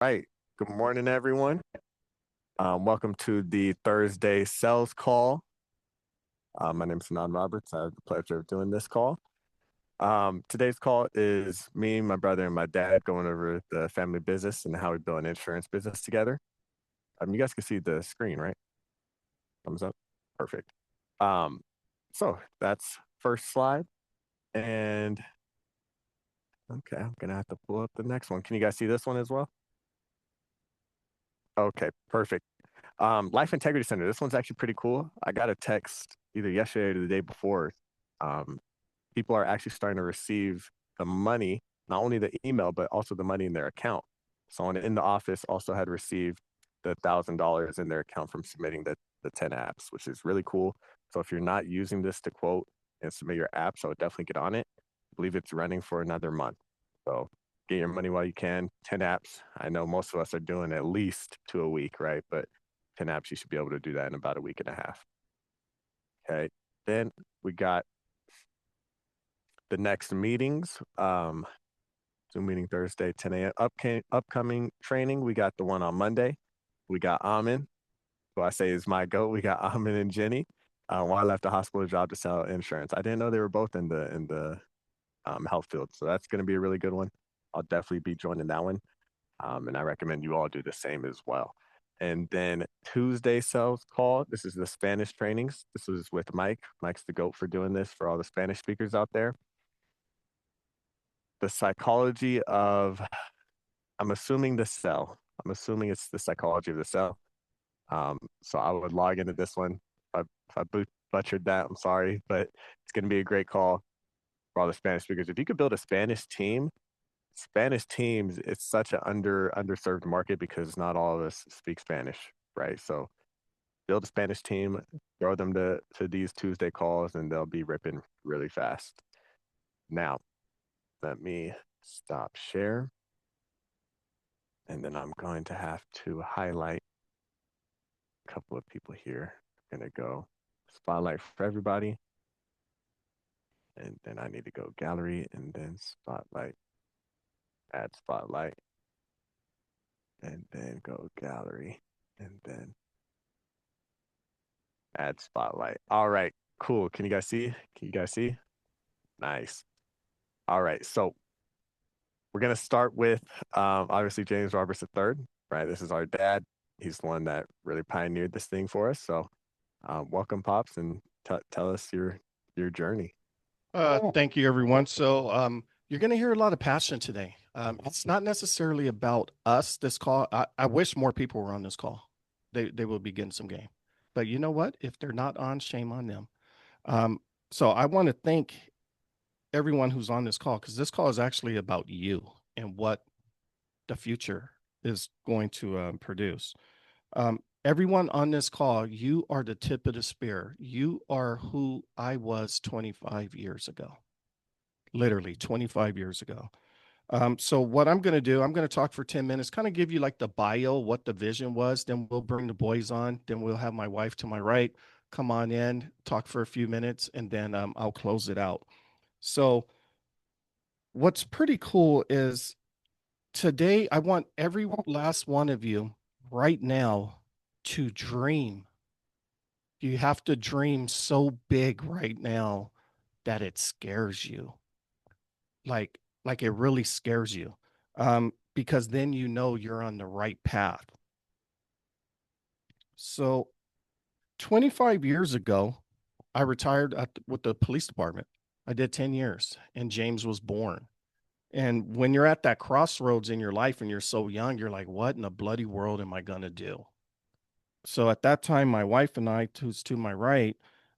Right. Good morning, everyone. Welcome to the Thursday sales call. My name is Hanan Roberts. I have the pleasure of doing this call. Today's call is me, my brother, and my dad going over the family business and how we build an insurance business together. You guys can see the screen, right? Thumbs up. Perfect. Um, so that's first slide. And okay, I'm gonna have to pull up the next one. Can you guys see this one as well? Okay, perfect. Life Integrity Center. This one's actually pretty cool. I got a text either yesterday or the day before. Um, People are actually starting to receive the money, not only the email, but also the money in their account. Someone in the office also had received the $1,000 in their account from submitting the 10 apps, which is really cool. So if you're not using this to quote and submit your apps, I would definitely get on it. I believe it's running for another month. So get your money while you can. 10 apps. I know most of us are doing at least two a week, right? But 10 apps, you should be able to do that in about a week and a half. Okay. Then we got the next meetings. Zoom meeting Thursday, 10 a.m. Upcoming training. We got the one on Monday. We got Amin, who I say is my goat. We got Amin and Jenny. While I left the hospital job to sell insurance. I didn't know they were both in the health field. So that's going to be a really good one. I'll definitely be joining that one. And I recommend you all do the same as well. And then Tuesday sales call. This is the Spanish trainings. This was with Mike. Mike's the GOAT for doing this for all the Spanish speakers out there. The psychology of, I'm assuming the cell. I'm assuming it's the psychology of the cell. So I would log into this one. If I butchered that, I'm sorry, but it's going to be a great call for all the Spanish speakers. If you could build a Spanish teams, it's such an underserved market because not all of us speak Spanish, right? So build a Spanish team, throw them to these Tuesday calls, and they'll be ripping really fast. Now, let me stop share, and then I'm going to have to highlight a couple of people here. I'm gonna go spotlight for everybody, and then I need to go gallery and then spotlight, add spotlight, and then go gallery, and then add spotlight. All right, cool. Can you guys see? Can you guys see? Nice. All right, so we're gonna start with obviously James Roberts III, right? This is our dad. He's the one that really pioneered this thing for us. So welcome, Pops, and tell us your journey. Thank you, everyone. You're going to hear a lot of passion today. It's not necessarily about us, this call. I wish more people were on this call. They will be getting some game. But you know what? If they're not on, shame on them. Um, so I want to thank everyone who's on this call because this call is actually about you and what the future is going to produce. Everyone on this call, you are the tip of the spear. You are who I was 25 years ago, literally 25 years ago. So what I'm going to do, I'm going to talk for 10 minutes, kind of give you like the bio, what the vision was. Then we'll bring the boys on. Then we'll have my wife to my right come on in, talk for a few minutes, and then I'll close it out. So what's pretty cool is today I want every last one of you right now to dream. You have to dream so big right now that it scares you. Like it really scares you. Because then you know you're on the right path. So 25 years ago, I retired with the police department. I did 10 years and James was born. And when you're at that crossroads in your life and you're so young, you're like, what in the bloody world am I going to do? So at that time, my wife and I, who's to my right,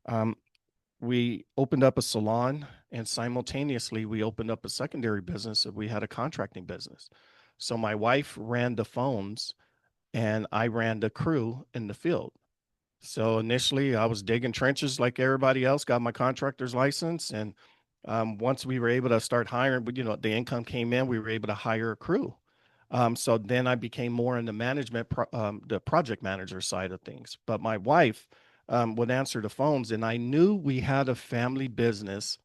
um, we opened up a salon and simultaneously we opened up a secondary business. We had a contracting business. So my wife ran the phones and I ran the crew in the field. So initially I was digging trenches like everybody else, got my contractor's license. And once we were able to start hiring, but the income came in, we were able to hire a crew. So then I became more in the the project manager side of things. But my wife would answer the phones, and I knew we had a family business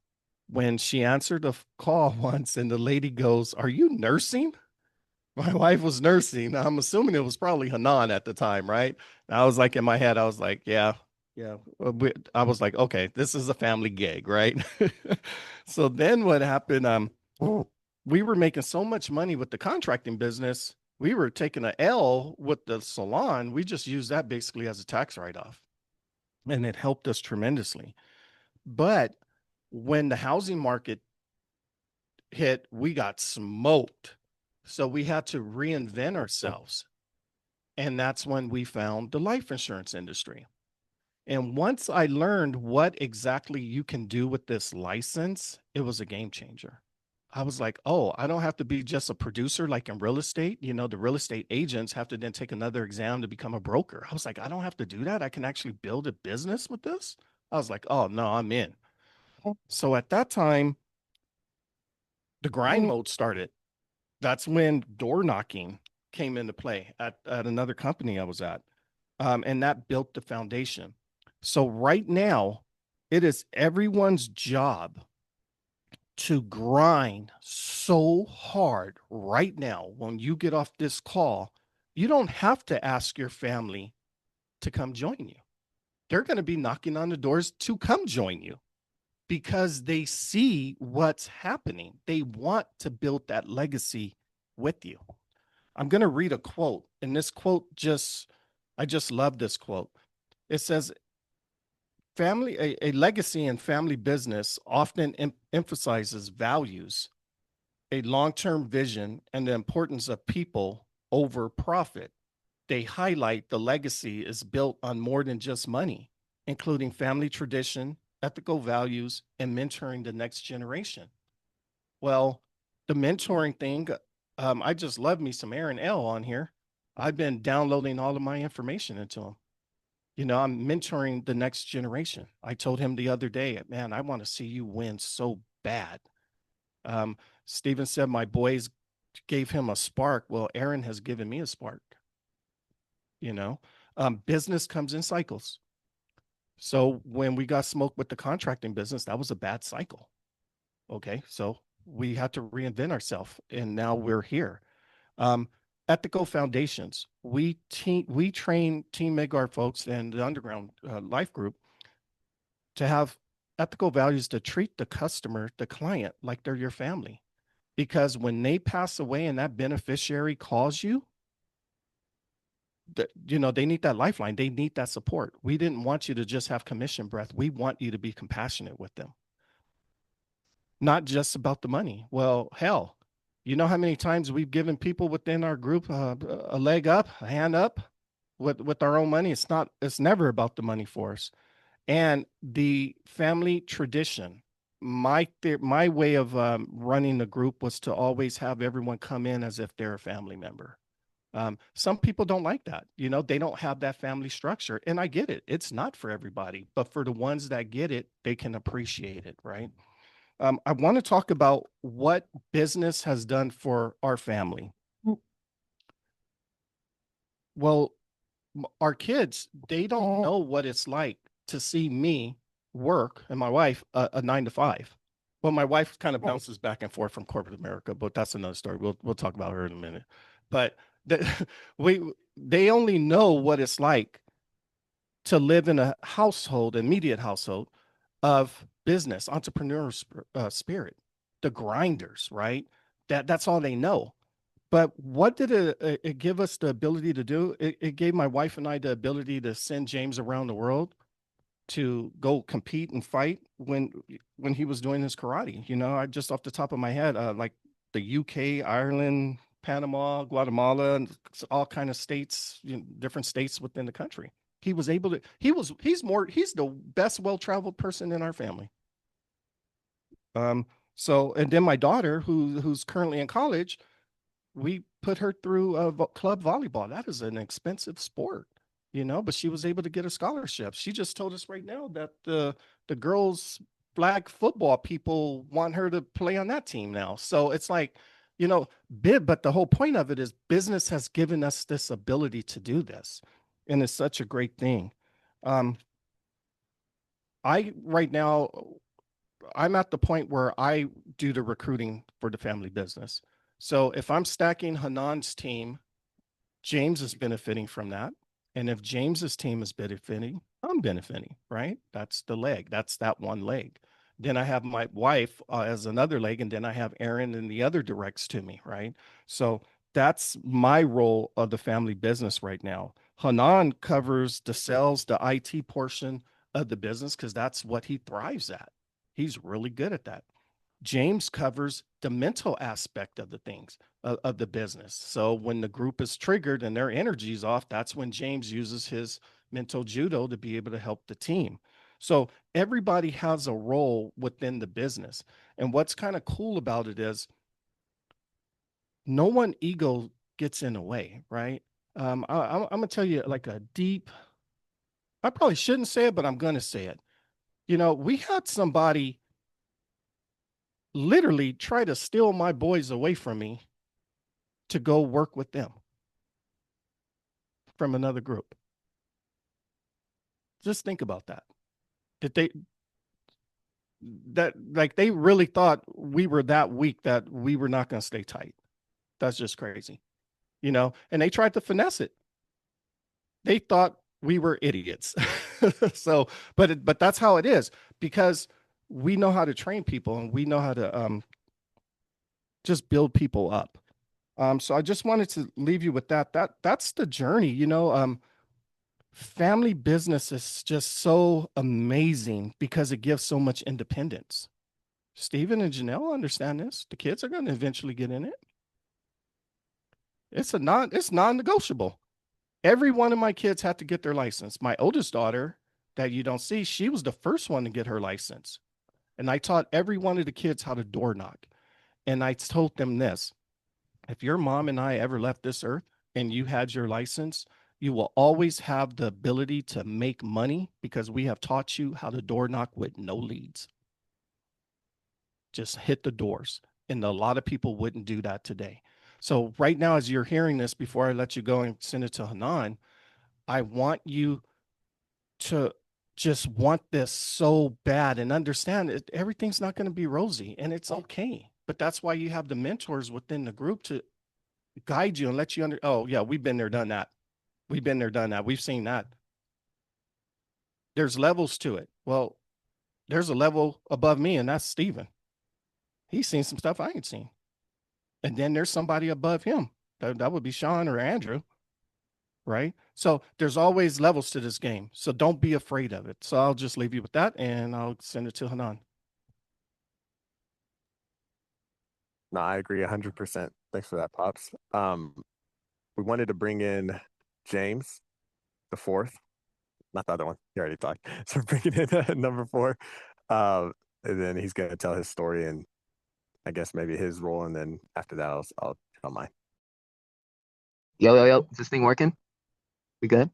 when she answered the call once, and the lady goes, "Are you nursing?" My wife was nursing. I'm assuming it was probably Hanan at the time, right? I was like in my head, I was like, yeah, yeah. I was like, okay, this is a family gig, right? So then what happened? We were making so much money with the contracting business. We were taking a L with the salon. We just used that basically as a tax write-off, and it helped us tremendously. But when the housing market hit, we got smoked. So we had to reinvent ourselves. And that's when we found the life insurance industry. And once I learned what exactly you can do with this license, it was a game changer. I was like, oh, I don't have to be just a producer like in real estate. You know, the real estate agents have to then take another exam to become a broker. I was like, I don't have to do that. I can actually build a business with this. I was like, oh, no, I'm in. So at that time, the grind mode started. That's when door knocking came into play at another company I was at. And that built the foundation. So right now, it is everyone's job to grind so hard right now. When you get off this call, you don't have to ask your family to come join you. They're going to be knocking on the doors to come join you because they see what's happening. They want to build that legacy with you. I'm going to read a quote, and this quote I just love this quote. It says, a legacy in family business often emphasizes values, a long-term vision, and the importance of people over profit. They highlight the legacy is built on more than just money, including family tradition, ethical values, and mentoring the next generation. Well, the mentoring thing, I just love me some Aaron L on here. I've been downloading all of my information into him. You know, I'm mentoring the next generation. I told him the other day, man, I want to see you win so bad. Um, Steven said my boys gave him a spark. Well, Aaron has given me a spark. You know, business comes in cycles. So when we got smoked with the contracting business, that was a bad cycle. Okay, so we had to reinvent ourselves, and now we're here. Um, Ethical foundations. We train Team Midgard folks and the Underground Life Group to have ethical values to treat the customer, the client, like they're your family. Because when they pass away and that beneficiary calls you, you know, they need that lifeline. They need that support. We didn't want you to just have commission breath. We want you to be compassionate with them, not just about the money. Well, hell, you know how many times we've given people within our group a leg up, a hand up with our own money. It's never about the money for us. And the family tradition, my way of running the group was to always have everyone come in as if they're a family member. Some people don't like that. You know, they don't have that family structure. And I get it. It's not for everybody, but for the ones that get it, they can appreciate it, right? I want to talk about what business has done for our family. Well, our kids, they don't know what it's like to see me work and my wife a 9 to 5. Well, my wife kind of bounces back and forth from corporate America, but that's another story. We'll talk about her in a minute. But the, we they only know what it's like to live in a household, immediate household of business, entrepreneur spirit, the grinders, right? That's all they know. But what did it give us the ability to do? It gave my wife and I the ability to send James around the world to go compete and fight when he was doing his karate. You know, I just off the top of my head, like the UK, Ireland, Panama, Guatemala, and all kind of states, you know, different states within the country. He was able to. He's the best well-traveled person in our family. So and then my daughter, who's currently in college, we put her through club volleyball. That is an expensive sport, you know, but she was able to get a scholarship. She just told us right now that the girls flag football people want her to play on that team now. So it's like, you know, but the whole point of it is business has given us this ability to do this. And it's such a great thing. Um, I right now I'm at the point where I do the recruiting for the family business. So if I'm stacking Hanan's team, James is benefiting from that. And if James's team is benefiting, I'm benefiting, right? That's the leg. That's that one leg. Then I have my wife as another leg, and then I have Aaron in the other directs to me, right? So that's my role of the family business right now. Hanan covers the sales, the IT portion of the business because that's what he thrives at. He's really good at that. James covers the mental aspect of the things of the business. So when the group is triggered and their energy's off, that's when James uses his mental judo to be able to help the team. So everybody has a role within the business. And what's kind of cool about it is no one ego gets in the way, right? I'm gonna tell you like a deep. I probably shouldn't say it, but I'm gonna say it. You know, we had somebody literally try to steal my boys away from me to go work with them from another group. Just think about that. Did they that like they really thought we were that weak that we were not going to stay tight? That's just crazy, you know. And they tried to finesse it. They thought we were idiots. So, but that's how it is because we know how to train people and we know how to just build people up. So I just wanted to leave you with that. That's the journey, you know. Family business is just so amazing because it gives so much independence. Stephen and Janelle understand this. The kids are going to eventually get in it. It's non-negotiable. Every one of my kids had to get their license. My oldest daughter that you don't see, she was the first one to get her license. And I taught every one of the kids how to door knock. And I told them this, if your mom and I ever left this earth and you had your license, you will always have the ability to make money because we have taught you how to door knock with no leads. Just hit the doors. And a lot of people wouldn't do that today. So right now, as you're hearing this, before I let you go and send it to Hanan, I want you to just want this so bad and understand it, everything's not going to be rosy and it's okay. But that's why you have the mentors within the group to guide you and let you under. Oh yeah, we've been there, done that. We've been there, done that. We've seen that. There's levels to it. Well, there's a level above me, and that's Steven. He's seen some stuff I ain't seen. And then there's somebody above him. That would be Sean or Andrew, right? So there's always levels to this game. So don't be afraid of it. So I'll just leave you with that and I'll send it to Hanan. No, I agree 100%. Thanks for that, Pops. We wanted to bring in James, the fourth, not the other one. He already talked. So we're bringing in number four. Uh, and then he's going to tell his story and I guess maybe his role. And then after that, I'll tell mine. Yo, yo, yo, is this thing working? We good?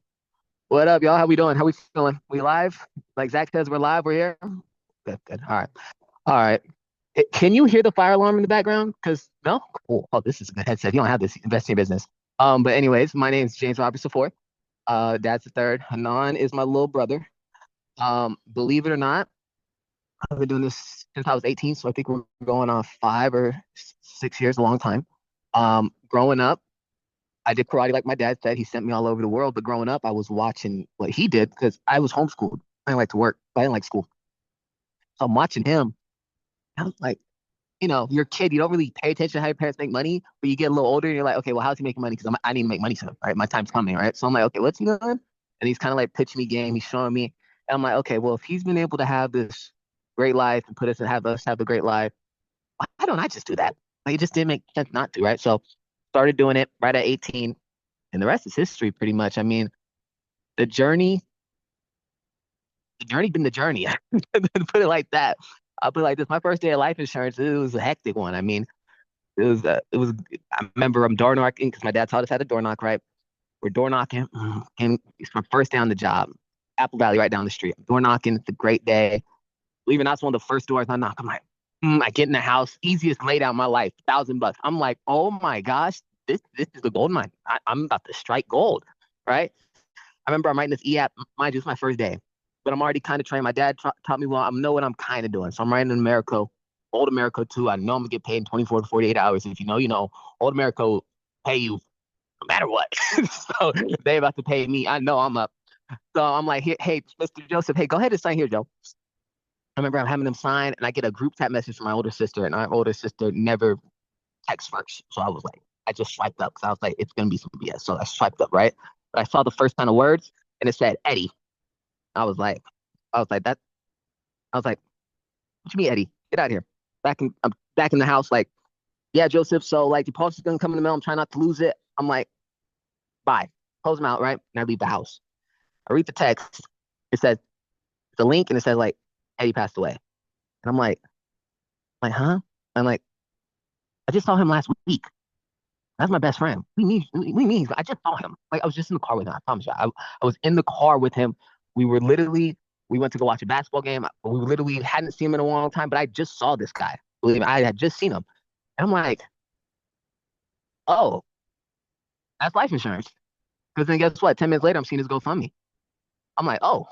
What up, y'all? How we doing? How we feeling? We live? Like Zach says, we're live. We're here. Good, good. All right. All right. Can you hear the fire alarm in the background? Because no? Cool. Oh, this is a good headset. You don't have this. Invest in your business. But anyways, my name is James Roberts IV. Dad's the third. Hanan is my little brother. Believe it or not, I've been doing this since I was 18, so I think we're going on 5 or 6 years, a long time. Growing up, I did karate like my dad said. He sent me all over the world. But growing up, I was watching what he did because I was homeschooled. I didn't like to work. I didn't like school. So I'm watching him. I was like, you're a kid. You don't really pay attention to how your parents make money. But you get a little older and you're like, okay, well, how's he making money? Because I need to make money soon. Right. My time's coming. Right. So I'm like, okay, what's he doing? And he's kind of like pitching me game. He's showing me. And I'm like, okay, well, if he's been able to have this great life and put us and have us have a great life, why don't I just do that? Like, it just didn't make sense not to. Right. So started doing it right at 18. And the rest is history, pretty much. I mean, the journey, the journey been the journey. Put it like that. I'll put it like this. My first day of life insurance, it was a hectic one. I mean, it was. I remember I'm door knocking because my dad taught us how to door knock. Right, we're door knocking, and it's my first day on the job. Apple Valley, right down the street. Door knocking. It's a great day. Believe it or not, it's one of the first doors I knock. I'm like, I get in the house, easiest laid out in my life, $1,000. I'm like, oh my gosh, this is the gold mine. I'm about to strike gold, right? I remember I'm writing this e-app. Mind you, it's my first day, but I'm already kind of trained. My dad taught me well. I know what I'm kind of doing, so I'm writing in America. Old America too. I know I'm gonna get paid in 24 to 48 hours. If you know, you know. Old America will pay you no matter what. So they about to pay me. I know I'm up. So I'm like, hey, Mr. Joseph, hey, go ahead and sign here, Joe. I remember I'm having them sign, and I get a group chat message from my older sister, and my older sister never texts first. So I was like, I just swiped up because I was like, it's gonna be some BS. So I swiped up, right? But I saw the first kind of words, and it said Eddie. I was like, I was like that. I was like, what you mean, Eddie? Get out of here. I'm back in the house. Like, yeah, Joseph. So like, the post is gonna come in the mail. I'm trying not to lose it. I'm like, bye. Close them out, right? And I leave the house. I read the text. It says the link, and it says like Eddie passed away. And I'm like, huh? I'm like, I just saw him last week. That's my best friend. We mean. I just saw him. Like I was just in the car with him. I promise you. I was in the car with him. We were literally. We went to go watch a basketball game. We literally hadn't seen him in a long time, but I just saw this guy. Believe me, I had just seen him. And I'm like, oh, that's life insurance. Because then guess what? 10 minutes later, I'm seeing his GoFundMe. I'm like, oh,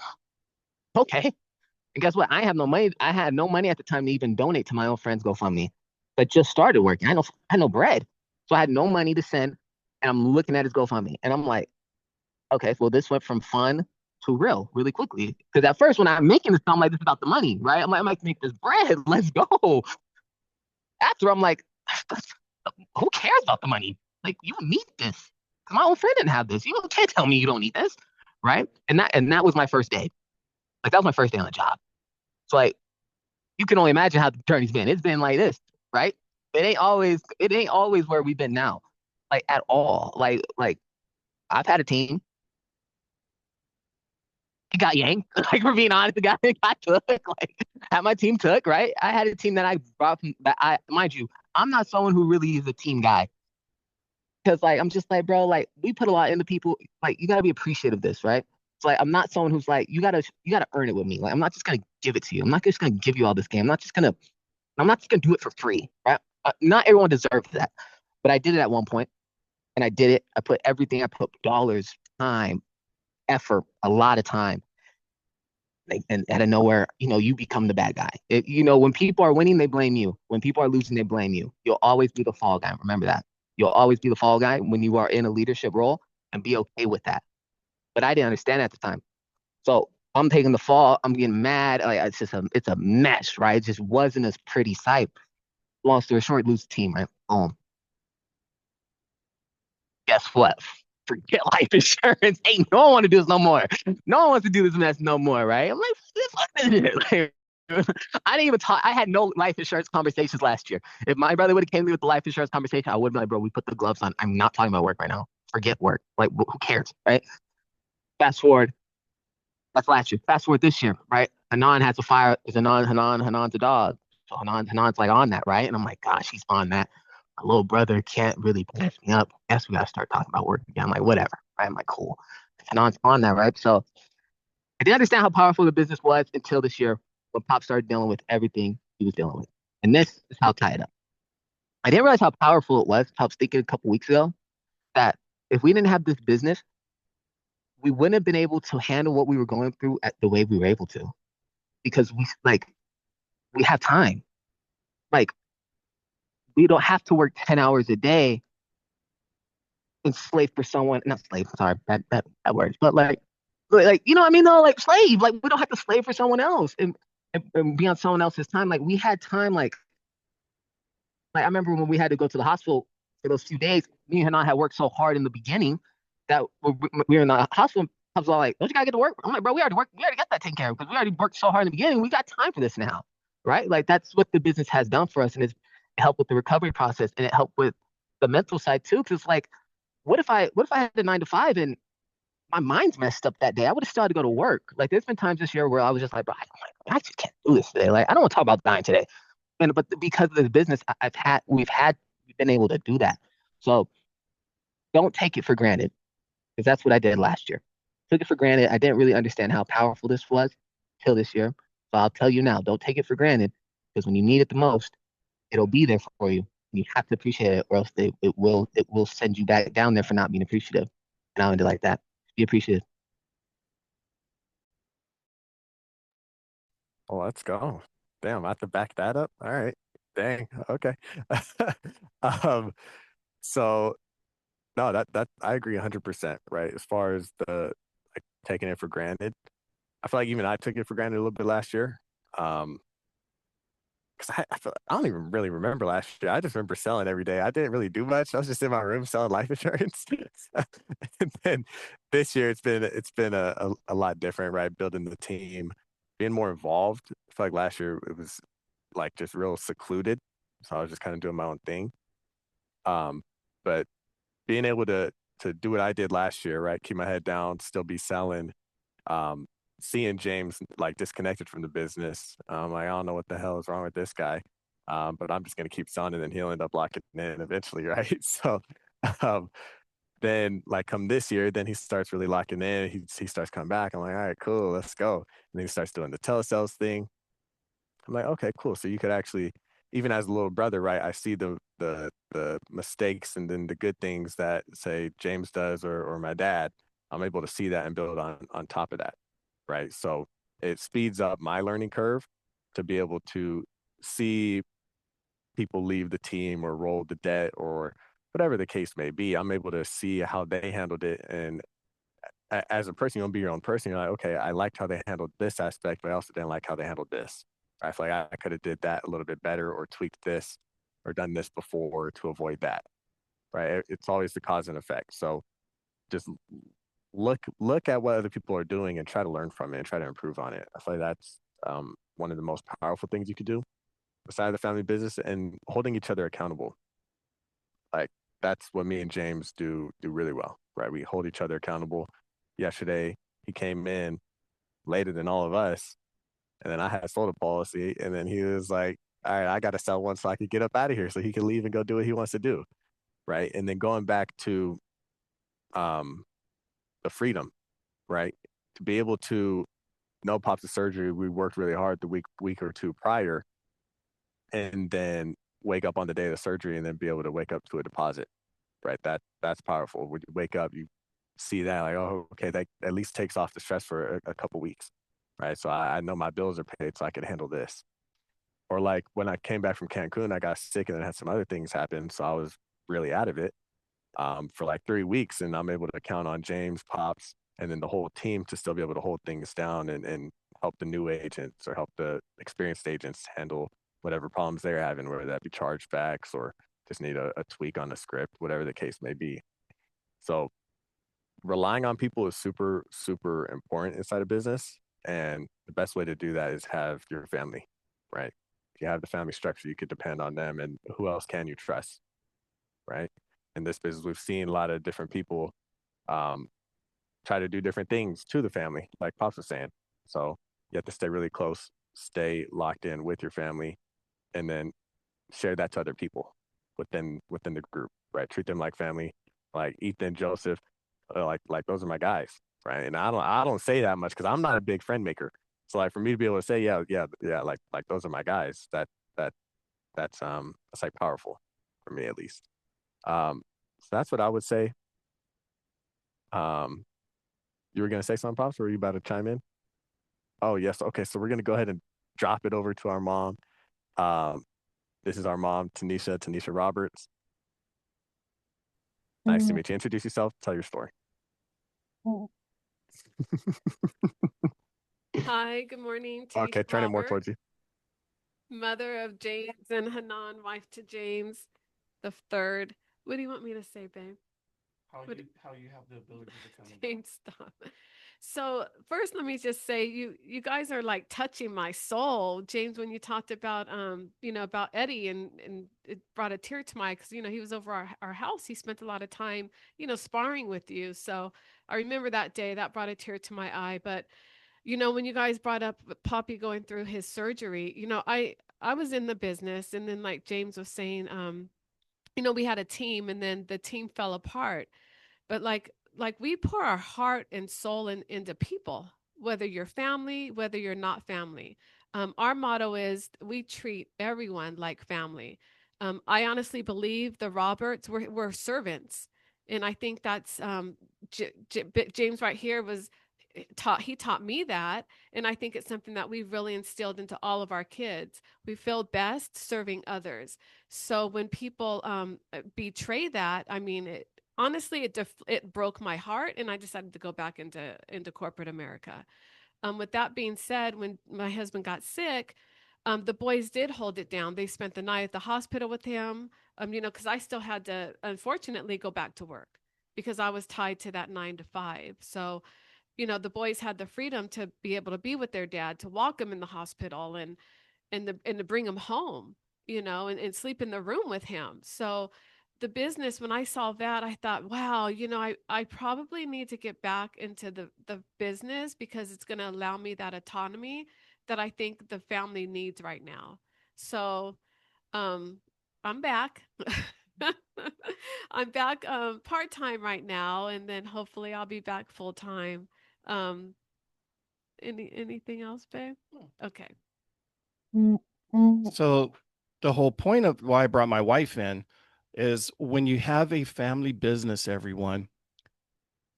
okay. And guess what? I have no money. I had no money at the time to even donate to my own friend's GoFundMe that just started working. I had no bread. So I had no money to send. And I'm looking at his GoFundMe. And I'm like, okay, well, this went from fun to real really quickly. Because at first, when I'm making this, I'm like, this is about the money, right? I'm like, I'm like, make this bread. Let's go. After, I'm like, who cares about the money? Like, you need this. My own friend didn't have this. You can't tell me you don't need this, right? And that was my first day. Like, that was my first day on the job. So, like, you can only imagine how the journey's been. It's been like this, right? It ain't always where we've been now, like at all. Like I've had a team. It got yanked. Like for being honest, it got took. Like had my team took, right? I had a team that I brought from that I mind you, I'm not someone who really is a team guy. Because like I'm just like, bro, like we put a lot into people. Like you gotta be appreciative of this, right? It's like I'm not someone who's like, you gotta earn it with me. Like I'm not just gonna give it to you. I'm not just gonna give you all this game. I'm not just gonna do it for free, right? Not everyone deserves that, but I did it at one point, and I did it. I put everything. I put dollars, time, effort, a lot of time, and out of nowhere, you become the bad guy. When people are winning, they blame you. When people are losing, they blame you. You'll always be the fall guy. Remember that. You'll always be the fall guy when you are in a leadership role, and be okay with that. But I didn't understand at the time. So I'm taking the fall. I'm getting mad. Like it's a mess, right? It just wasn't as pretty sight. Long story short, lose the team, right? Boom. Guess what? Forget life insurance. Hey, no one want to do this no more. No one wants to do this mess no more, right? I'm like, fuck this. Like, I didn't even talk. I had no life insurance conversations last year. If my brother would have came to me with the life insurance conversation, I would be like, bro, we put the gloves on. I'm not talking about work right now. Forget work. Like, who cares, right? Fast forward. That's last year. Fast forward this year, right? Hanan has a fire. Is Hanan's a dog. So Hanan's like on that, right? And I'm like, gosh, he's on that. My little brother can't really pass me up. Guess we gotta start talking about work again. I'm like, whatever, right? I'm like, cool. Hanan's on that, right? So I didn't understand how powerful the business was until this year when Pop started dealing with everything he was dealing with. And this is how I'll tie it up. I didn't realize how powerful it was. I was thinking a couple weeks ago that if we didn't have this business, we wouldn't have been able to handle what we were going through at the way we were able to because we have time. Like we don't have to work 10 hours a day and slave for someone. Not slave. Sorry, that words. But like you know what I mean? Though, like slave. Like we don't have to slave for someone else and be on someone else's time. Like we had time. Like I remember when we had to go to the hospital for those few days. Me and Hanan had worked so hard in the beginning that we were in the hospital. I was all like, "Don't you gotta get to work?" I'm like, "Bro, we already worked. We already got that taken care of because we already worked so hard in the beginning. We got time for this now, right?" Like that's what the business has done for us, and it's it helped with the recovery process, and it helped with the mental side too. Because like, what if I had a 9 to 5 and my mind's messed up that day? I would have still had to go to work. Like there's been times this year where I was just like, "Bro, I just can't do this today. Like I don't want to talk about dying today." And but because of the business, we've been able to do that. So don't take it for granted because that's what I did last year. Took it for granted. I didn't really understand how powerful this was till this year. So I'll tell you now, don't take it for granted because when you need it the most, it'll be there for you. You have to appreciate it, or else it will send you back down there for not being appreciative. And I'll end it like that. Be appreciative. Well, let's go. Damn, I have to back that up. All right. Dang. Okay. um, so no, that I agree 100%, right? As far as the like taking it for granted. I feel like even I took it for granted a little bit last year. Um, because I don't even really remember last year. I just remember selling every day. I didn't really do much. I was just in my room selling life insurance. And then this year it's been a lot different, right? Building the team, being more involved. I feel like last year it was like just real secluded. So I was just kind of doing my own thing. Um, but being able to do what I did last year, right? Keep my head down, still be selling. Um, Seeing James like disconnected from the business, like I don't know what the hell is wrong with this guy. But I'm just gonna keep selling, and then he'll end up locking in eventually, right? So, um, then like come this year, then he starts really locking in. He starts coming back. I'm like, all right, cool, let's go. And then he starts doing the telesales thing. I'm like, okay, cool. So you could actually, even as a little brother, right? I see the mistakes and then the good things that say James does or my dad. I'm able to see that and build on top of that, right? So it speeds up my learning curve to be able to see people leave the team or roll the debt or whatever the case may be. I'm able to see how they handled it, and as a person, you don't be your own person. You're like, okay, I liked how they handled this aspect, but I also didn't like how they handled this. I feel like I could have did that a little bit better or tweaked this or done this before to avoid that. Right. It's always the cause and effect. So just look at what other people are doing and try to learn from it and try to improve on it. I feel like that's one of the most powerful things you could do beside the family business and holding each other accountable. Like that's what me and James do really well, right? We hold each other accountable. Yesterday, he came in later than all of us, and then I had sold a policy, and then he was like, "All right, I got to sell one so I could get up out of here, so he can leave and go do what he wants to do." Right, and then going back to um, the freedom, right, to be able to know Pops' surgery, we worked really hard the week or two prior, and then wake up on the day of the surgery, and then be able to wake up to a deposit, right? That's powerful. When you wake up, you see that like, oh, okay, that at least takes off the stress for a couple weeks, right? So I know my bills are paid, so I can handle this. Or like when I came back from Cancun, I got sick and then had some other things happen, so I was really out of it for like 3 weeks, and I'm able to count on James, Pops, and then the whole team to still be able to hold things down and help the new agents or help the experienced agents handle whatever problems they're having, whether that be chargebacks or just need a tweak on the script, whatever the case may be. So relying on people is super, super important inside a business. And the best way to do that is have your family, right? If you have the family structure, you could depend on them. And who else can you trust, right? In this business, we've seen a lot of different people um, try to do different things to the family, like Pops was saying. So you have to stay really close, stay locked in with your family, and then share that to other people within the group, right? Treat them like family, like Ethan, Joseph, like those are my guys, right? And I don't say that much because I'm not a big friend maker. So like for me to be able to say yeah, like those are my guys, that that's like powerful for me at least. So that's what I would say. Um, you were gonna say something, Pops, or were you about to chime in? Oh yes, okay. So we're gonna go ahead and drop it over to our mom. Um, this is our mom, Tanisha Roberts. Nice to Mm, meet you. Introduce yourself, tell your story. mm. Hi, good morning. Tanisha Okay, turn it more Robert, towards you. mother of James and Hanan, wife to James the third. What do you want me to say, babe? What- How you have the ability to come and James, stop. So first, let me just say you guys are like touching my soul, James. When you talked about about Eddie and it brought a tear to my because he was over our house. He spent a lot of time sparring with you. So I remember that day that brought a tear to my eye. But when you guys brought up Poppy going through his surgery, I was in the business, and then like James was saying, we had a team, and then the team fell apart. But like we pour our heart and soul into people, whether you're family, whether you're not family. Our motto is we treat everyone like family. I honestly believe the Roberts were servants, and I think that's James right here was he taught me that, and I think it's something that we've really instilled into all of our kids. We feel best serving others. So when people betray that, I mean, honestly, it broke my heart, and I decided to go back into corporate America. With that being said, when my husband got sick, the boys did hold it down. They spent the night at the hospital with him, because I still had to, unfortunately, go back to work because I was tied to that 9 to 5. So, the boys had the freedom to be able to be with their dad, to walk him in the hospital and to bring him home, and sleep in the room with him. So the business, when I saw that, I thought, wow, I probably need to get back into the business because it's going to allow me that autonomy that I think the family needs right now. So um, I'm back. I'm back part-time right now, and then hopefully I'll be back full-time. Um, anything else, babe? Okay. So the whole point of why I brought my wife in is when you have a family business, everyone,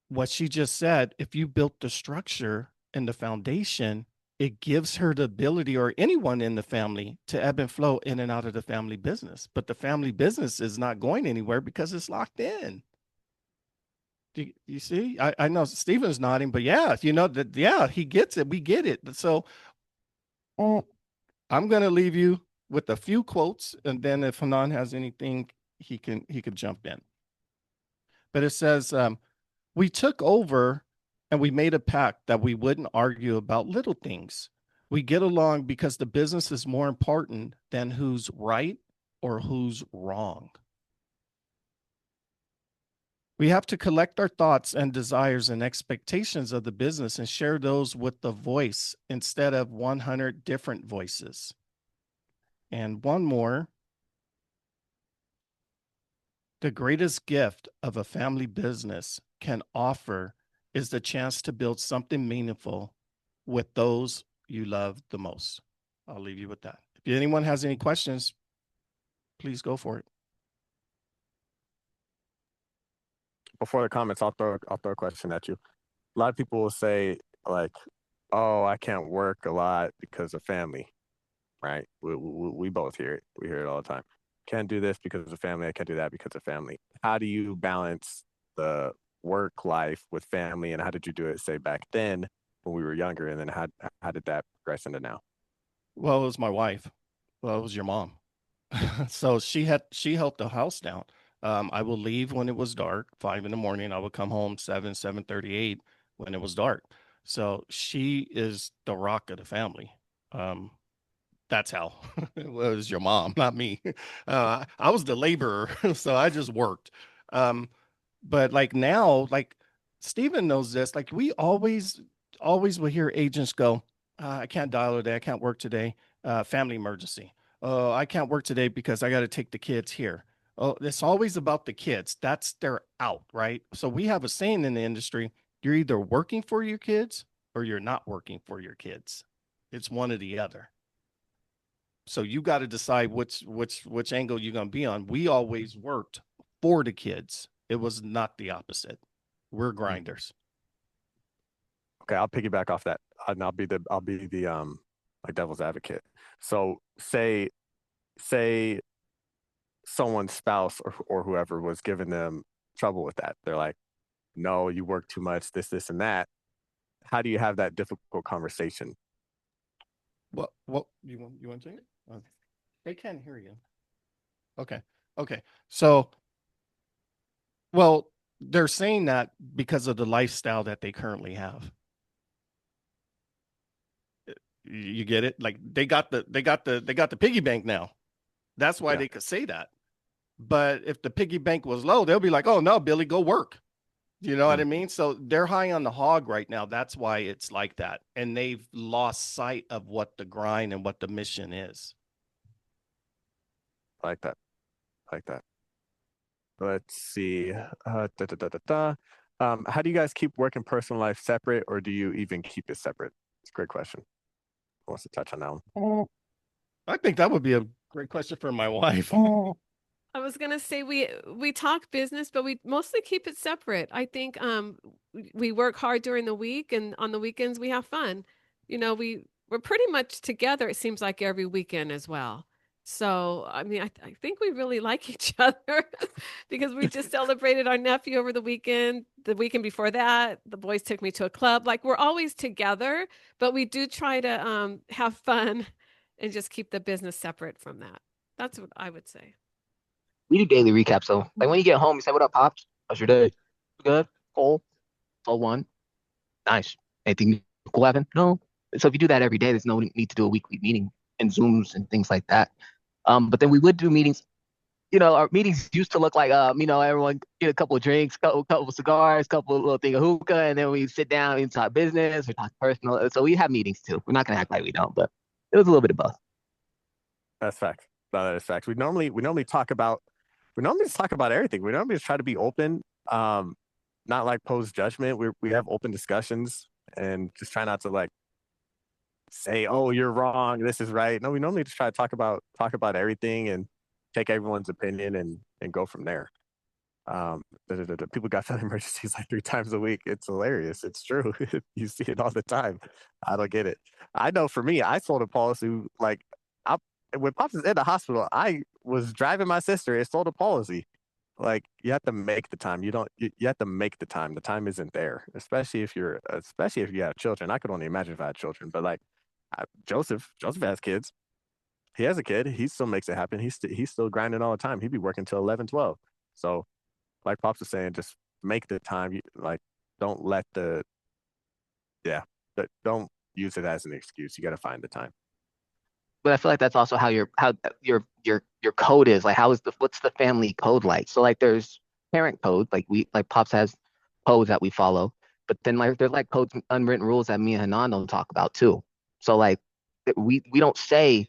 what she just said, if you built the structure and the foundation, it gives her the ability, or anyone in the family, to ebb and flow in and out of the family business. But the family business is not going anywhere because it's locked in. Do you see? I know Stephen's nodding, but yeah, that, yeah, he gets it. We get it. So I'm going to leave you with a few quotes, and then if Hanan has anything, he could jump in. But it says, we took over and we made a pact that we wouldn't argue about little things. We get along because the business is more important than who's right or who's wrong. We have to collect our thoughts and desires and expectations of the business and share those with the voice instead of 100 different voices. And one more. The greatest gift of a family business can offer is the chance to build something meaningful with those you love the most. I'll leave you with that. If anyone has any questions, please go for it. Before the comments, I'll throw a question at you. A lot of people will say like, "Oh, I can't work a lot because of family." Right? We both hear it. We hear it all the time. Can't do this because of family. I can't do that because of family. How do you balance the work life with family, and how did you do it, say, back then when we were younger, and then how did that progress into now? Well, it was my wife. Well, it was your mom. So she held the house down. I will leave when it was dark, 5 in the morning. I would come home 7:38 when it was dark. So she is the rock of the family. That's how it was your mom, not me. I was the laborer, so I just worked. But like now, like Stephen knows this, like we always will hear agents go, I can't dial today. I can't work today. Family emergency. Oh, I can't work today because I got to take the kids here. Oh, it's always about the kids. That's their out, right? So we have a saying in the industry, you're either working for your kids or you're not working for your kids. It's one or the other. So you got to decide which angle you're going to be on. We always worked for the kids. It was not the opposite. We're grinders. Okay, I'll piggyback off that, and I'll be the like devil's advocate. So say someone's spouse or whoever was giving them trouble with that. They're like, "No, you work too much. This, and that." How do you have that difficult conversation? What you want to say it? They can't hear you. Okay. So, well, they're saying that because of the lifestyle that they currently have. You get it? Like they got the piggy bank now. That's why they could say that. But if the piggy bank was low, they'll be like, "Oh no, Billy, go work." You know what I mean? So they're high on the hog right now. That's why it's like that. And they've lost sight of what the grind and what the mission is. I like that. I like that. Let's see. Da, da, da, da, da. How do you guys keep work and personal life separate, or do you even keep it separate? It's a great question. Who wants to touch on that one? I think that would be a great question for my wife. I was gonna say we talk business, but we mostly keep it separate. I think we work hard during the week, and on the weekends we have fun. We're pretty much together, it seems like every weekend as well. So, I mean, I think we really like each other because we just celebrated our nephew over the weekend. The weekend before that, the boys took me to a club. Like, we're always together, but we do try to have fun and just keep the business separate from that. That's what I would say. We do daily recaps, so like when you get home, you say, "What up, pops? How's your day? Good? Cool? All one? Nice. Anything cool happen? No." So if you do that every day, there's no need to do a weekly meeting and Zooms and things like that. But then we would do meetings. Our meetings used to look like, everyone get a couple of drinks, couple of cigars, couple of little thing of hookah, and then we sit down and talk business or talk personal. So we have meetings too. We're not gonna act like we don't, but it was a little bit of both. That's fact. No, that is fact. We normally just talk about everything. We normally just try to be open, not like pose judgment. We have open discussions and just try not to like say, "Oh, you're wrong. This is right." No, we normally just try to talk about everything and take everyone's opinion and go from there. People got family emergencies like 3 times a week. It's hilarious. It's true. You see it all the time. I don't get it. I know for me, I sold a policy like I, when Pops was in the hospital, I was driving my sister and sold a policy. Like you have to make the time. You don't. You have to make the time. The time isn't there, especially if you have children. I could only imagine if I had children. But like Joseph has kids. He has a kid. He still makes it happen. He's still grinding all the time. He'd be working till 11, 12. So like Pops was saying, just make the time. Like, don't let the yeah, don't use it as an excuse. You got to find the time. But I feel like that's also how your code is. Like, what's the family code like? So like, there's parent code, like Pops has codes that we follow, but then like there's like codes, unwritten rules that me and Hanan don't talk about too. So like, we don't say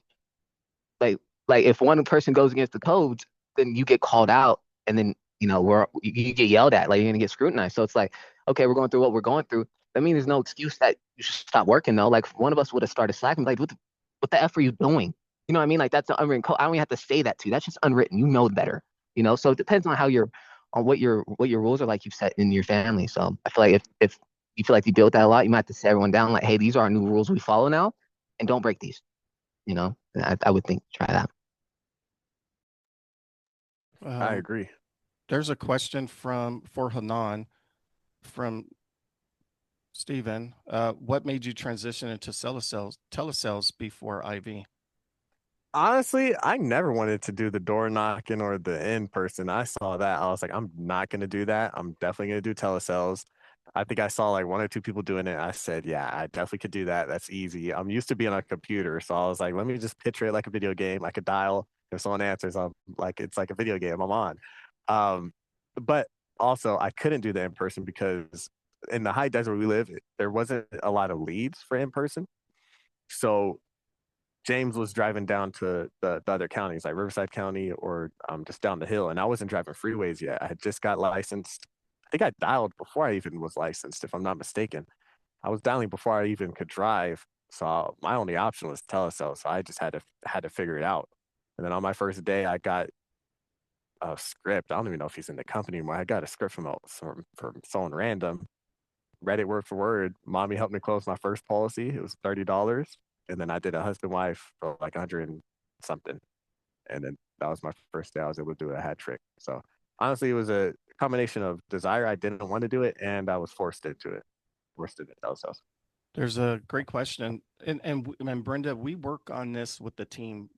like if one person goes against the codes, then you get called out, and then you get yelled at, like you're gonna get scrutinized. So it's like, okay, we're going through what we're going through. That means there's no excuse that you should stop working though. Like if one of us would have started slacking, like what the F are you doing? You know what I mean? Like that's the unwritten code. I don't even have to say that to you. That's just unwritten. You know better. So it depends on what your rules are like you've set in your family. So I feel like if you feel like you deal with that a lot, you might have to set everyone down like, hey, these are our new rules we follow now, and don't break these. I would think try that. I Um, agree. there's a question for Hanan from Stephen. What made you transition into telesales before IV? Honestly, I never wanted to do the door knocking or the in person. I saw that. I was like, I'm not going to do that. I'm definitely going to do telesales. I think I saw like one or two people doing it. I said, yeah, I definitely could do that. That's easy. I'm used to being on a computer. So I was like, let me just picture it like a video game. I could dial. If someone answers, I'm like, it's like a video game. I'm on. Um, but also, I couldn't do the in person because in the high desert where we live, there wasn't a lot of leads for in person. So James was driving down to the other counties, like Riverside County or just down the hill, and I wasn't driving freeways yet. I had just got licensed. I think I dialed before I even was licensed, if I'm not mistaken. I was dialing before I even could drive, so my only option was telesales. So I just had to figure it out. And then on my first day, I got a script. I don't even know if he's in the company anymore. I got a script from someone random, read it word for word. Mommy helped me close my first policy. It was $30, and then I did a husband wife for like 100 and something, and then that was my first day. I was able to do a hat trick. So honestly, it was a combination of desire. I didn't want to do it, and I was forced into it. Forced into telesales. There's a great question, and Brenda, we work on this with the team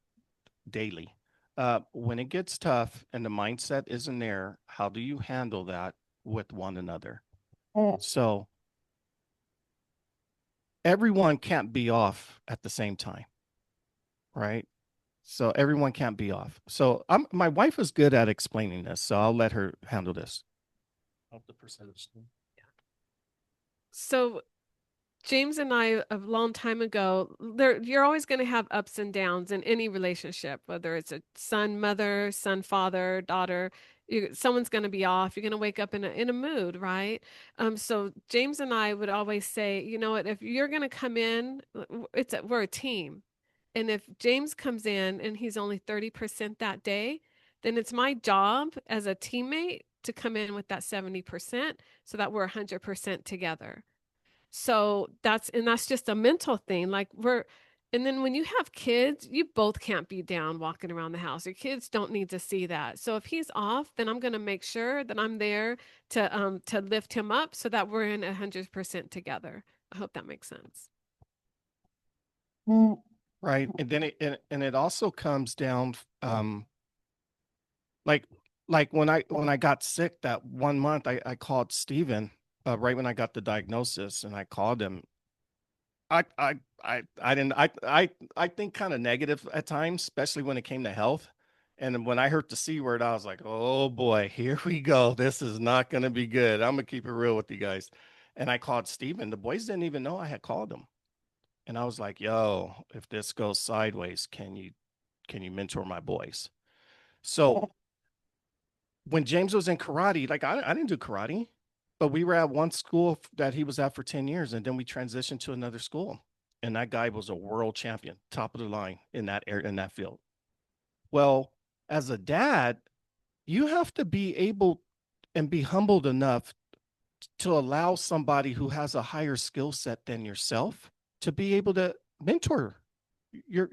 daily. When it gets tough and the mindset isn't there, how do you handle that with one another? So everyone can't be off at the same time, right? So everyone can't be off. So my wife is good at explaining this, so I'll let her handle this. Of the percentage. So James and I, a long time ago, you're always going to have ups and downs in any relationship, whether it's a son, mother, son, father, daughter. Someone's going to be off. You're going to wake up in a mood, right? So James and I would always say, you know what, if you're going to come in, we're a team. And if James comes in and he's only 30% that day, then it's my job as a teammate to come in with that 70% so that we're 100% together. So that's just a mental thing. And then when you have kids, you both can't be down walking around the house. Your kids don't need to see that. So if he's off, then I'm going to make sure that I'm there to lift him up so that we're in 100% together. I hope that makes sense. Right. And then it also comes down, like when I got sick that 1 month, I called Steven, right when I got the diagnosis, and I called him. I didn't I think kind of negative at times, especially when it came to health. And when I heard the C word, I was like, oh boy, here we go. This is not gonna be good. I'm gonna keep it real with you guys. And I called Steven. The boys didn't even know I had called them. And I was like, yo, if this goes sideways, can you mentor my boys? So when James was in karate, like I didn't do karate, but we were at one school that he was at for 10 years, and then we transitioned to another school. And that guy was a world champion, top of the line in that area, in that field. Well, as a dad, you have to be able and be humbled enough to allow somebody who has a higher skill set than yourself to be able to mentor your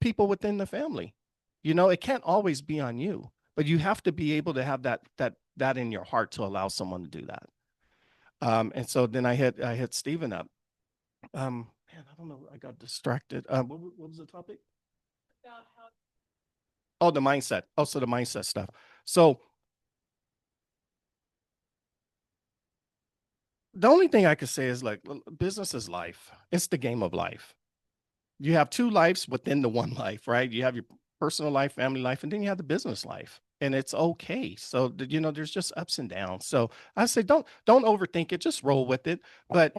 people within the family. You know, it can't always be on you, but you have to be able to have that in your heart to allow someone to do that. And so then I hit Steven up. Man, I don't know. I got distracted. What was the topic? Oh, the mindset. Also the mindset stuff. So the only thing I could say is, like, business is life. It's the game of life. You have two lives within the one life, right? You have your personal life, family life, and then you have the business life. And it's okay. So, you know, there's just ups and downs. So I say don't overthink it. Just roll with it. But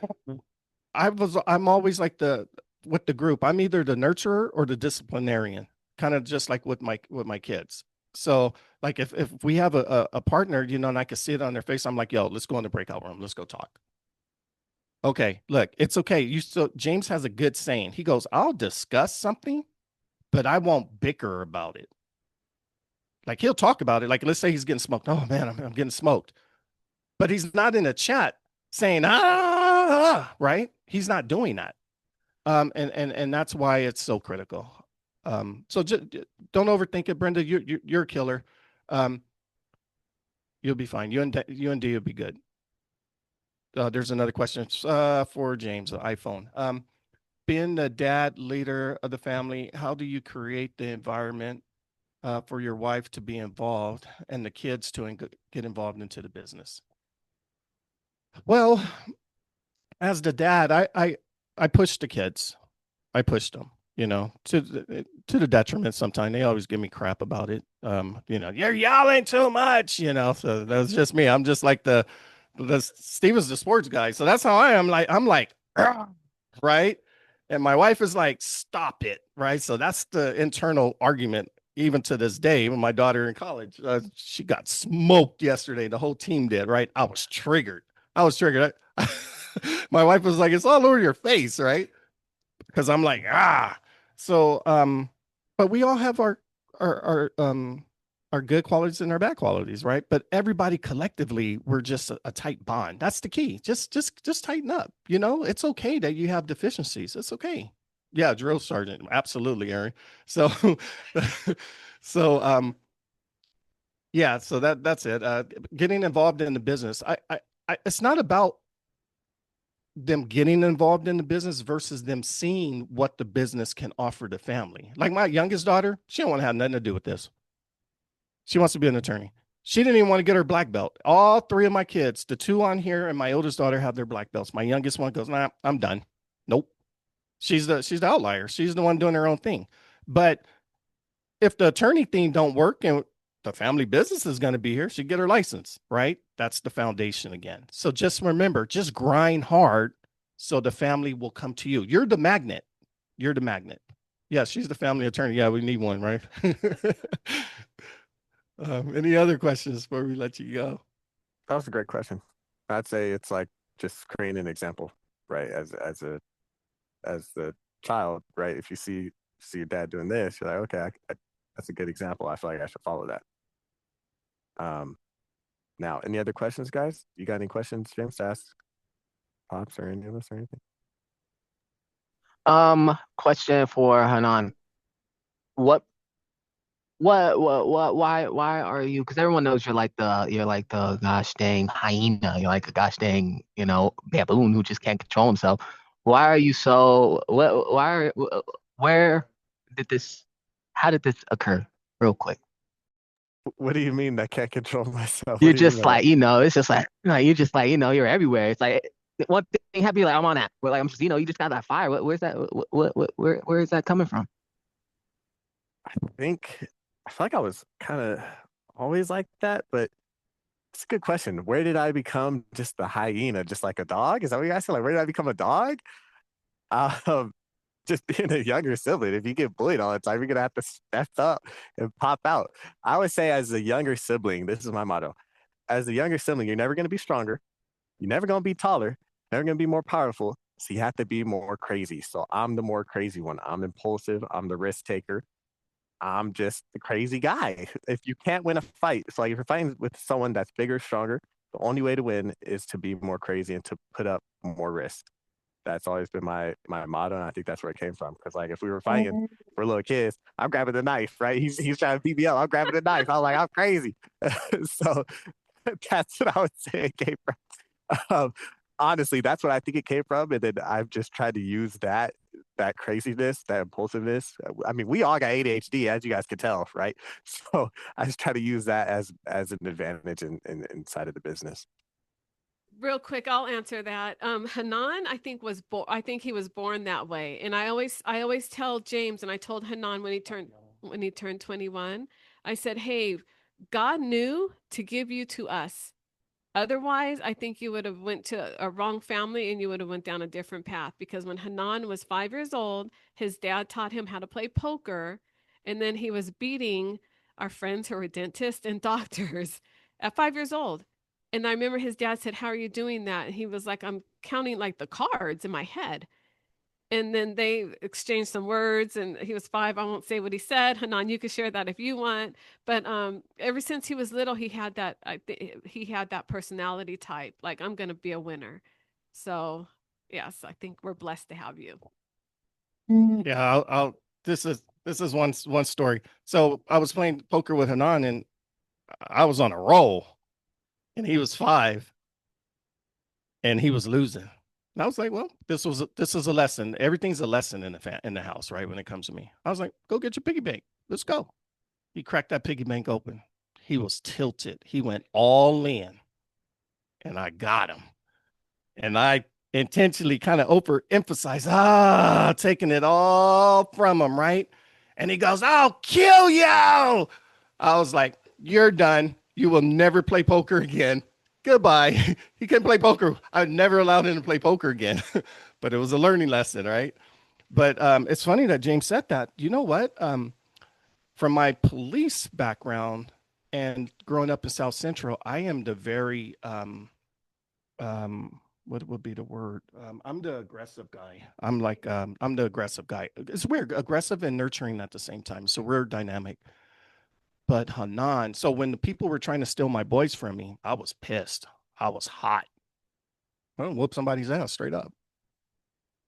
I'm always like with the group. I'm either the nurturer or the disciplinarian, kind of just like with my kids. So like if we have a partner, you know, and I can see it on their face, I'm like, yo, let's go in the breakout room. Let's go talk. Okay, look, it's okay. James has a good saying. He goes, I'll discuss something, but I won't bicker about it. Like, he'll talk about it. Like, let's say he's getting smoked. Oh man, I'm getting smoked. But he's not in a chat saying, right? He's not doing that. And that's why it's so critical. So just don't overthink it, Brenda. You're a killer. You'll be fine. You and D will be good. There's another question for James, the iPhone. Being the dad, leader of the family, how do you create the environment for your wife to be involved and the kids to get involved into the business? Well, as the dad, I push the kids. I pushed them, you know, to the detriment sometimes. They always give me crap about it. You know, you're yelling too much, you know. So that's just me. I'm just like the Steven's the sports guy. So that's how I am. I'm like, right? And my wife is like, stop it, right? So that's the internal argument, even to this day. When my daughter in college, she got smoked yesterday. The whole team did, right? I was triggered. My wife was like, it's all over your face, right? Because I'm like, So, but we all have our good qualities and our bad qualities, right? But everybody collectively, we're just a tight bond. That's the key. Just tighten up. You know, it's okay that you have deficiencies. It's okay. Yeah, drill sergeant. Absolutely, Aaron. So, so yeah, so that's it. Getting involved in the business. It's not about them getting involved in the business versus them seeing what the business can offer the family. Like my youngest daughter, she don't want to have nothing to do with this. She wants to be an attorney. She didn't even want to get her black belt. All three of my kids, the two on here and my oldest daughter, have their black belts. My youngest one goes, nah, I'm done. Nope. She's the outlier. She's the one doing her own thing. But if the attorney thing don't work and the family business is going to be here, she get her license, right? That's the foundation again. So just remember, just grind hard so the family will come to you. You're the magnet. You're the magnet. Yeah, she's the family attorney. Yeah, we need one, right? Any other questions before we let you go? That was a great question. I'd say it's like just creating an example, right? As the child, right? If you see your dad doing this, you're like, okay, that's a good example. I feel like I should follow that. now. Any other questions, guys? You got any questions, James, to ask Pops or any of us or anything? Question for Hanan. What why are you, because everyone knows you're like the gosh dang hyena, you're like a gosh dang, baboon who just can't control himself. Why are you so where did this how did this occur? Real quick. What do you mean I can't control myself? What You're do you mean just by that? like, it's just like, you're just like, you're everywhere. It's like one thing happy, like I'm on that. But like I'm just, you just got that fire. Where's that? Where is that coming from? think I feel like I was kind of always like that, but it's a good question. Where did I become just the hyena, just like a dog? Is that what you guys said? Like, where did I become a dog? Um, just being a younger sibling. If you get bullied all the time, you're gonna have to step up and pop out. I would say, as a younger sibling, this is my motto. As a younger sibling, you're never gonna be stronger. You're never gonna be taller. Never gonna be more powerful. So you have to be more crazy. So I'm the more crazy one. I'm impulsive. I'm the risk taker. I'm just the crazy guy. If you can't win a fight, so like if you're fighting with someone that's bigger, stronger, the only way to win is to be more crazy and to put up more risk. That's always been my motto, and I think that's where it came from. Because like if we were fighting for little kids, I'm grabbing the knife, right? He's trying to beat me up. I'm grabbing the knife. I'm like, I'm crazy. So that's what I would say it came from. Um, honestly, that's what I think it came from, and then I've just tried to use that craziness, that impulsiveness. I mean, we all got ADHD, as you guys can tell, right? So I just try to use that as an advantage inside of the business. Real quick, I'll answer that. Hanan, I think I think he was born that way. And I always tell James, and I told Hanan when he turned 21, I said, "Hey, God knew to give you to us. Otherwise, I think you would have went to a wrong family and you would have went down a different path, because when Hanan was 5 years old, his dad taught him how to play poker, and then he was beating our friends who were dentists and doctors at 5 years old. And I remember his dad said, "How are you doing that?" And he was like, "I'm counting like the cards in my head." And then they exchanged some words, and he was 5. I won't say what he said. Hanan, you can share that if you want. But ever since he was little, he had that personality type. Like, I'm gonna be a winner. So yes, I think we're blessed to have you. Yeah, I'll this is one story. So I was playing poker with Hanan, and I was on a roll, and he was 5, and he was losing. And I was like, well, this is a lesson. Everything's a lesson in the house, right? When it comes to me, I was like, go get your piggy bank. Let's go. He cracked that piggy bank open. He was tilted. He went all in, and I got him. And I intentionally kind of overemphasized, taking it all from him, right? And he goes, "I'll kill you." I was like, "You're done. You will never play poker again. Goodbye." He couldn't play poker. I never allowed him to play poker again. But it was a learning lesson, right? But it's funny that James said that. You know what? From my police background and growing up in South Central, I am the very what would be the word? I'm the aggressive guy. I'm the aggressive guy. It's weird, aggressive and nurturing at the same time. So we're dynamic. But Hanan, so when the people were trying to steal my boys from me, I was pissed. I was hot. I'll whoop somebody's ass straight up.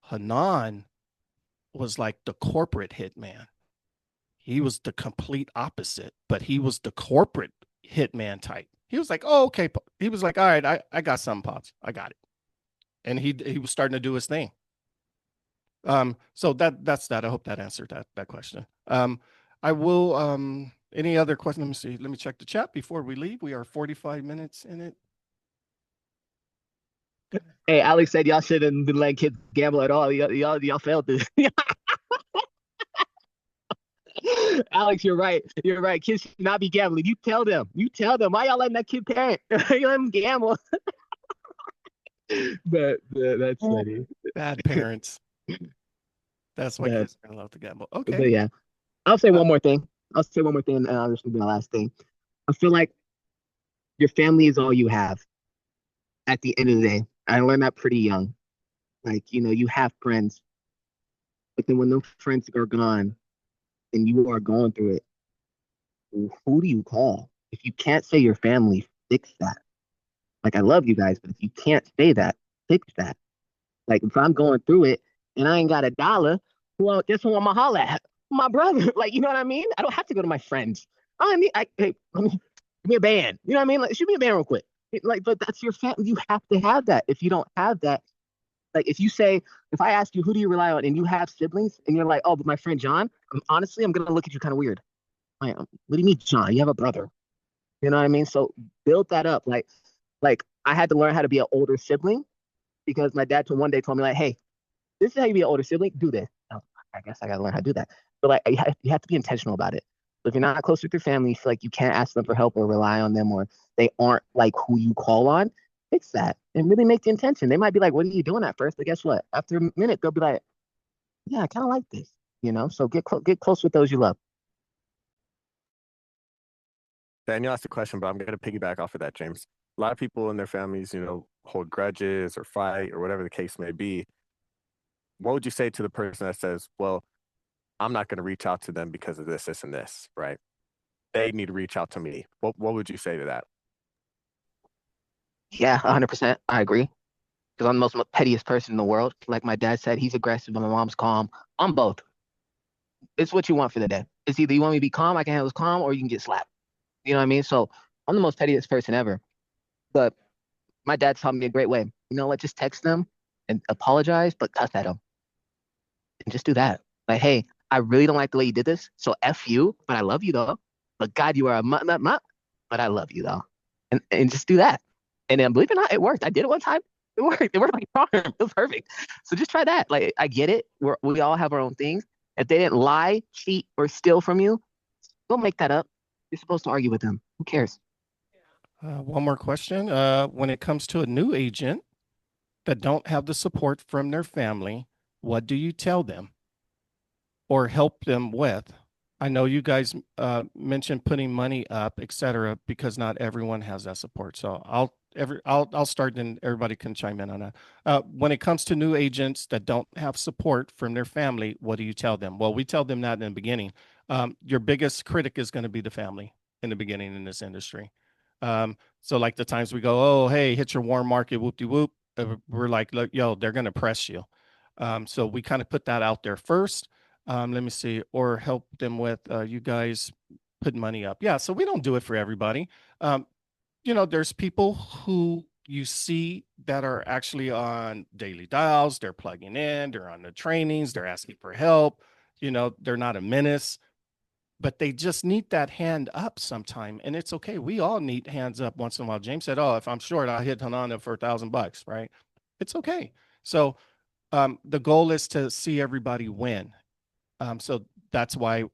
Hanan was like the corporate hitman. He was the complete opposite, but he was the corporate hitman type. He was like, "Oh, okay." He was like, "All right, I got some, Pops. I got it." And he was starting to do his thing. So that's that. I hope that answered that question. I will any other question? Let me see. Let me check the chat before we leave. We are 45 minutes in it. Hey, Alex said y'all shouldn't been letting kids gamble at all. Y'all failed this. Alex, you're right. You're right. Kids should not be gambling. You tell them. You tell them. Why y'all letting that kid parent? You let him gamble. But that's funny. Bad parents. That's why But, kids are allowed to gamble. Okay. but yeah, I'll say one more thing. I'll say one more thing, and I'll just be my last thing. I feel like your family is all you have at the end of the day. I learned that pretty young. Like, you have friends, but then when those friends are gone and you are going through it, who do you call? If you can't say your family, fix that. Like, I love you guys, but if you can't say that, fix that. Like, if I'm going through it and I ain't got a dollar, well, guess who I'm gonna holler at? My brother. Like, you know what I mean? I don't have to go to my friends. Hey, give me a band. You know what I mean? Like, shoot me a band real quick. Like, but that's your family. You have to have that. If you don't have that, like, if you say, if I ask you, who do you rely on, and you have siblings, and you're like, oh, but my friend John, honestly, I'm gonna look at you kind of weird. Like, what do you mean, John? You have a brother. You know what I mean? So build that up. Like I had to learn how to be an older sibling because my dad one day told me like, hey, this is how you be an older sibling. Do this. Oh, I guess I gotta learn how to do that. But like you have to be intentional about it. So if you're not close with your family, you feel like you can't ask them for help or rely on them, or they aren't like who you call on, fix that and really make the intention. They might be like, what are you doing at first? But guess what? After a minute, they'll be like, yeah, I kind of like this. So get close with those you love. Daniel asked a question, but I'm going to piggyback off of that, James. A lot of people in their families, hold grudges or fight or whatever the case may be. What would you say to the person that says, well, I'm not going to reach out to them because of this, this, and this, right? They need to reach out to me. What would you say to that? Yeah, 100%. I agree. Because I'm the most pettiest person in the world. Like my dad said, he's aggressive, but my mom's calm. I'm both. It's what you want for the day. It's either you want me to be calm, I can handle this calm, or you can get slapped. You know what I mean? So I'm the most pettiest person ever. But my dad taught me a great way. You know what? Just text them and apologize, but cuss at them and just do that. Like, hey, I really don't like the way you did this. So F you, but I love you though. But God, you are a mutt, but I love you though. And just do that. And then believe it or not, it worked. I did it one time. It worked. It worked like a charm. It was perfect. So just try that. Like, I get it. We all have our own things. If they didn't lie, cheat, or steal from you, don't make that up. You're supposed to argue with them. Who cares? One more question. When it comes to a new agent that don't have the support from their family, what do you tell them or help them with? I know you guys mentioned putting money up, et cetera, because not everyone has that support. So I'll start and everybody can chime in on that. When it comes to new agents that don't have support from their family, what do you tell them? Well, we tell them that in the beginning. Your biggest critic is going to be the family in the beginning in this industry. So like the times we go, oh, hey, hit your warm market, whoop de whoop. We're like, look, yo, they're going to press you. So we kind of put that out there first. Let me see, or help them with you guys put money up. Yeah, so we don't do it for everybody. There's people who you see that are actually on daily dials, they're plugging in, they're on the trainings, they're asking for help, they're not a menace, but they just need that hand up sometime. And it's okay. We all need hands up once in a while. James said, oh, if I'm short, I'll hit Hanan for $1,000, right? It's okay. So the goal is to see everybody win. So that's why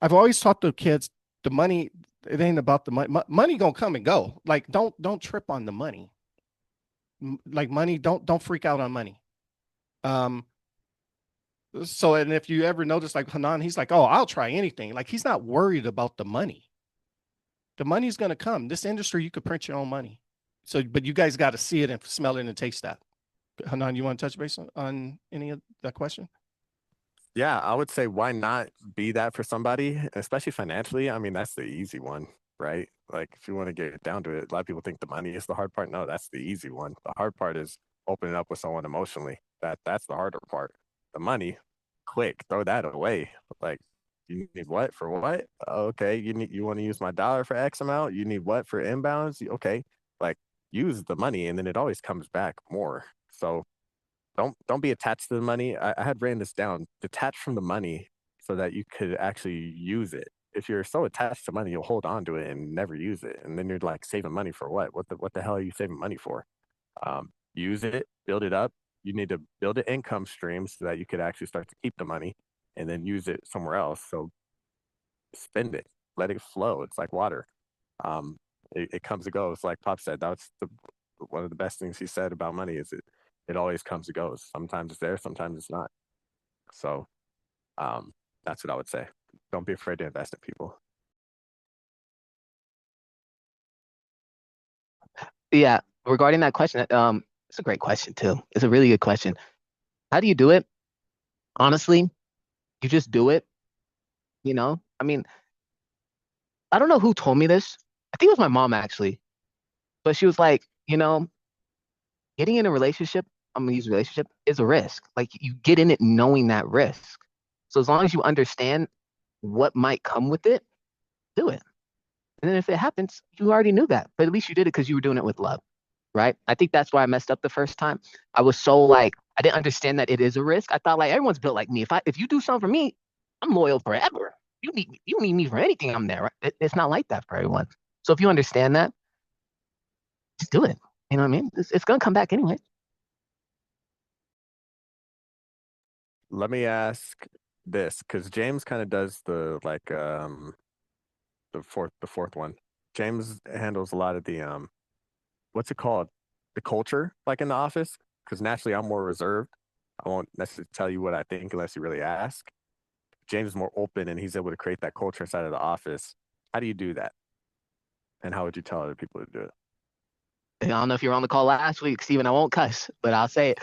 I've always taught the kids the money, it ain't about the money. Money gonna come and go. Like don't trip on the money. Like money, don't freak out on money. So and if you ever notice like Hanan, he's like, oh, I'll try anything. Like he's not worried about the money. The money's gonna come. This industry, you could print your own money. So, but you guys got to see it and smell it and taste that. Hanan, you want to touch base on any of that question? Yeah, I would say why not be that for somebody, especially financially. I mean, that's the easy one, right? Like if you want to get it down to it, a lot of people think the money is the hard part. No, that's the easy one. The hard part is opening up with someone emotionally. That's the harder part. The money, quick, throw that away. Like you need what for what? Okay, you want to use my dollar for X amount? You need what for inbounds? Okay, like use the money and then it always comes back more. So don't be attached to the money. I had written this down. Detach from the money so that you could actually use it. If you're so attached to money, you'll hold on to it and never use it. And then you're like saving money for what? What the hell are you saving money for? Use it, build it up. You need to build an income stream so that you could actually start to keep the money and then use it somewhere else. So spend it, let it flow. It's like water. It comes and goes. Like Pop said, that's one of the best things he said about money is it always comes and goes. Sometimes it's there, sometimes it's not. So that's what I would say. Don't be afraid to invest in people. Yeah, regarding that question, it's a great question too. It's a really good question. How do you do it? Honestly, you just do it. I mean, I don't know who told me this. I think it was my mom actually. But she was like, getting in a relationship, I'm gonna use relationship, is a risk. Like you get in it knowing that risk. So as long as you understand what might come with it, do it. And then if it happens, you already knew that. But at least you did it because you were doing it with love. Right? I think that's why I messed up the first time. I was so like I didn't understand that it is a risk. I thought like everyone's built like me. If you do something for me, I'm loyal forever. You need me for anything. I'm there. Right? It's not like that for everyone. So if you understand that, just do it. You know what I mean? It's gonna come back anyway. Let me ask this, because James kind of does the like the fourth one. James handles a lot of the what's it called? The culture, like in the office. Because naturally I'm more reserved. I won't necessarily tell you what I think unless you really ask. James is more open and he's able to create that culture inside of the office. How do you do that? And how would you tell other people to do it? I don't know if you were on the call last week, Steven. I won't cuss, but I'll say it.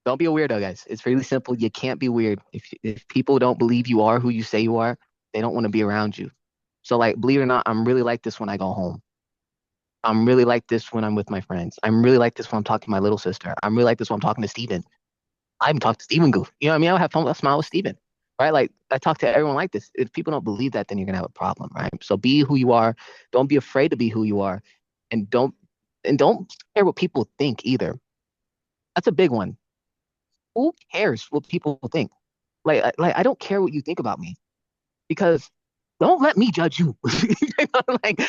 Don't be a weirdo, guys. It's really simple. You can't be weird. If people don't believe you are who you say you are, they don't want to be around you. So like, believe it or not, I'm really like this when I go home. I'm really like this when I'm with my friends. I'm really like this when I'm talking to my little sister. I'm really like this when I'm talking to Steven. I even talk to Steven Goof. You know what I mean? I'll have fun. I'll smile with Steven. Right? Like I talk to everyone like this. If people don't believe that, then you're gonna have a problem, right? So be who you are. Don't be afraid to be who you are, and don't care what people think either. That's a big one. Who cares what people think? Like I don't care what you think about me because don't let me judge you. like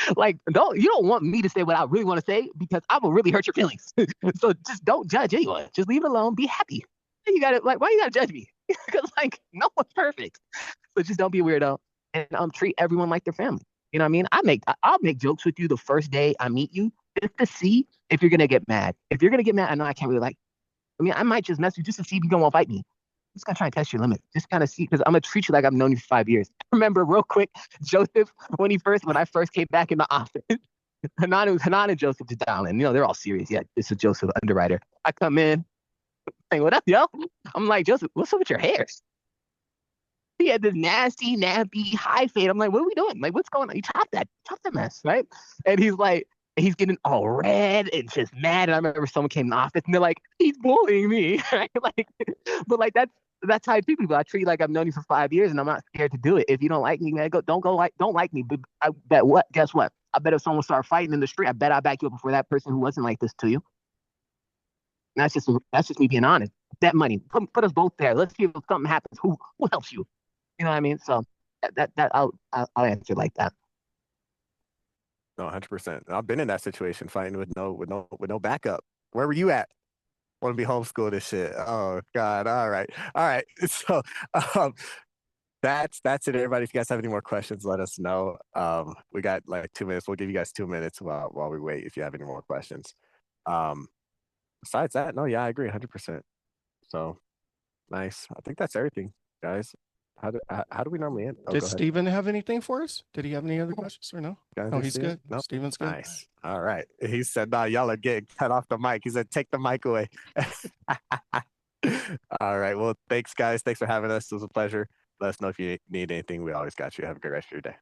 you don't want me to say what I really want to say because I will really hurt your feelings. So just don't judge anyone. Just leave it alone. Be happy. You got to like why you got to judge me? Because like no one's perfect. So just don't be a weirdo and treat everyone like their family. You know what I mean? I'll make jokes with you the first day I meet you just to see if you're gonna get mad. If you're gonna get mad, I know I can't really like. I mean, I might just mess you just to see if you're gonna fight me. Just gotta try and test your limit. Just kind of see because I'm gonna treat you like I've known you for 5 years. Remember, real quick, Joseph when I first came back in the office, Hanan and Joseph is down, and they're all serious. Yeah, this is Joseph, underwriter. I come in, saying, "What up, yo?" I'm like, Joseph, what's up with your hair? He had this nasty, nappy, high fade. I'm like, what are we doing? Like, what's going on? You chop that mess, right? And he's like, he's getting all red and just mad. And I remember someone came in the office and they're like, he's bullying me, right? Like, but like that's how I treat people. I treat you like I've known you for 5 years and I'm not scared to do it. If you don't like me, man, don't like me. But I bet what? Guess what? I bet if someone started fighting in the street, I bet I back you up before that person who wasn't like this to you. And that's just me being honest. That money, put us both there. Let's see if something happens. Who helps you? You know what I mean? So I'll answer like that. No, 100%. I've been in that situation, fighting with no backup. Where were you at? Want to be homeschooled and shit. Oh God. All right. All right. So um that's it, everybody. If you guys have any more questions, let us know. We got like 2 minutes. We'll give you guys 2 minutes while we wait if you have any more questions. Um Besides that, no, yeah, I agree 100%. So nice. I think that's everything, guys. How do we normally end? Oh, Did go ahead. Steven have anything for us? Did he have any other questions or no? Guys, No, you he's see it? good. Nope. Steven's good. Nice. All right. He said, "Nah, y'all are getting cut off the mic." He said, "Take the mic away." All right. Well, thanks, guys. Thanks for having us. It was a pleasure. Let us know if you need anything. We always got you. Have a great rest of your day.